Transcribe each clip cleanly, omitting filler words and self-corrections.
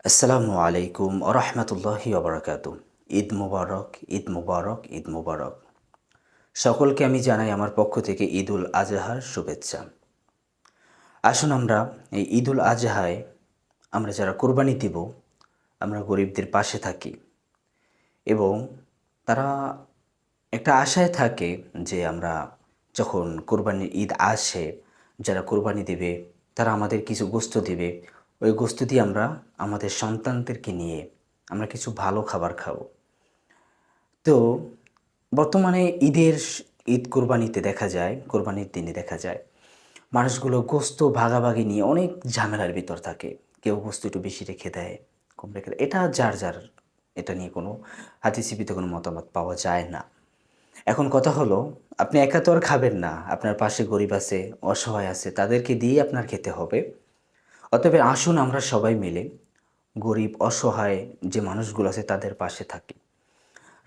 আসসালামু আলাইকুম রহমতুল্লাহি ওবরাকাতু। ঈদ মুবারক, ঈদ মুবারক, ঈদ মুবারক। সকলকে আমি জানাই আমার পক্ষ থেকে ঈদুল আজহার শুভেচ্ছা। আসুন আমরা এই ঈদুল আজহায় আমরা যারা কোরবানি দিব, আমরা গরিবদের পাশে থাকি এবং তারা একটা আশায় থাকে যে আমরা যখন কোরবানির ঈদ আসে, যারা কোরবানি দেবে তারা আমাদের কিছু গোস্ত দিবে। ওই গোস্ত দিয়ে আমরা আমাদের সন্তানদেরকে নিয়ে আমরা কিছু ভালো খাবার খাবো। তো বর্তমানে ঈদ কোরবানিতে দেখা যায়, কোরবানির দিনে দেখা যায় মানুষগুলো গোস্ত ভাগাভাগি নিয়ে অনেক ঝামেলার ভিতর থাকে। কেউ গোস্ত একটু বেশি রেখে দেয়, কম রেখে দেয়। এটা যার যার, এটা নিয়ে কোনো হাদিসিবিতে কোনো মতামত পাওয়া যায় না। এখন কথা হলো, আপনি একা তো আর খাবেন না। আপনার পাশে গরিব আছে, অসহায় আছে, তাদেরকে দিয়ে আপনার খেতে হবে। অতএব আসুন আমরা সবাই মিলে গরিব, অসহায় যে মানুষগুলো আছে তাদের পাশে থাকি।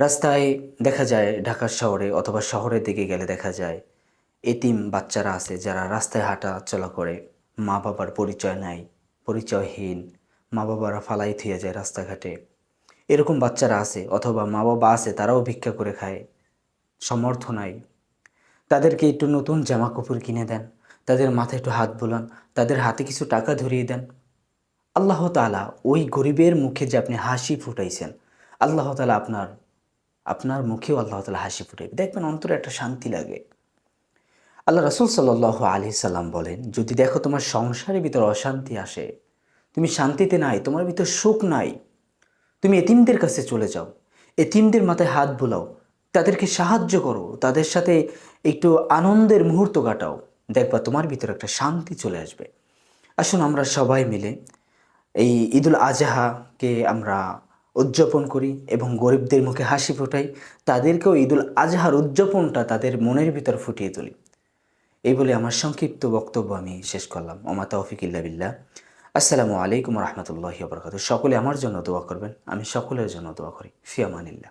রাস্তায় দেখা যায় ঢাকা শহরে অথবা শহরের দিকে গেলে দেখা যায় এতিম বাচ্চারা আছে যারা রাস্তায় হাঁটা চলা করে, মা বাবার পরিচয় নাই, পরিচয়হীন, মা বাবারা ফালাই থুয়ে যায় রাস্তাঘাটে। এরকম বাচ্চারা আছে, অথবা মা বাবা আছে তারাও ভিক্ষা করে খায়, সমর্থ নাই। তাদেরকে একটু নতুন জামা কাপড় কিনে দেন, তাদের মাথায় একটু হাত বোলান, তাদের হাতে কিছু টাকা ধরিয়ে দেন। আল্লাহ তাআলা ওই গরিবের মুখে যে আপনি হাসি ফুটাইছেন, আল্লাহ তাআলা আপনার আপনার মুখেও আল্লাহ তাআলা হাসি ফুটাইবে। দেখবেন অন্তরে একটা শান্তি লাগে। আল্লাহ রাসূল সাল্লাল্লাহু আলাইহি সাল্লাম বলেন, যদি দেখো তোমার সংসারের ভিতর অশান্তি আসে, তুমি শান্তিতে নাই, তোমার ভিতর সুখ নাই, তুমি এতিমদের কাছে চলে যাও, এতিমদের মাথায় হাত বুলাও, তাদেরকে সাহায্য করো, তাদের সাথে একটু আনন্দের মুহূর্ত কাটাও, দেখবা তোমার ভিতরে একটা শান্তি চলে আসবে। আসুন আমরা সবাই মিলে এই ঈদুল আজহাকে আমরা উদযাপন করি এবং গরিবদের মুখে হাসি ফোটাই, তাদেরকেও ঈদুল আজহার উদযাপনটা তাদের মনের ভিতর ফুটিয়ে তুলি। এই বলে আমার সংক্ষিপ্ত বক্তব্য আমি শেষ করলাম। ওমা তৌফিক ইল্লা বিল্লাহ। আসসালামু আলাইকুম রহমতুল্লাহি ওয়া বারাকাতুহু। সকলে আমার জন্য দোয়া করবেন, আমি সকলের জন্য দোয়া করি। ফি আমানিল্লাহ।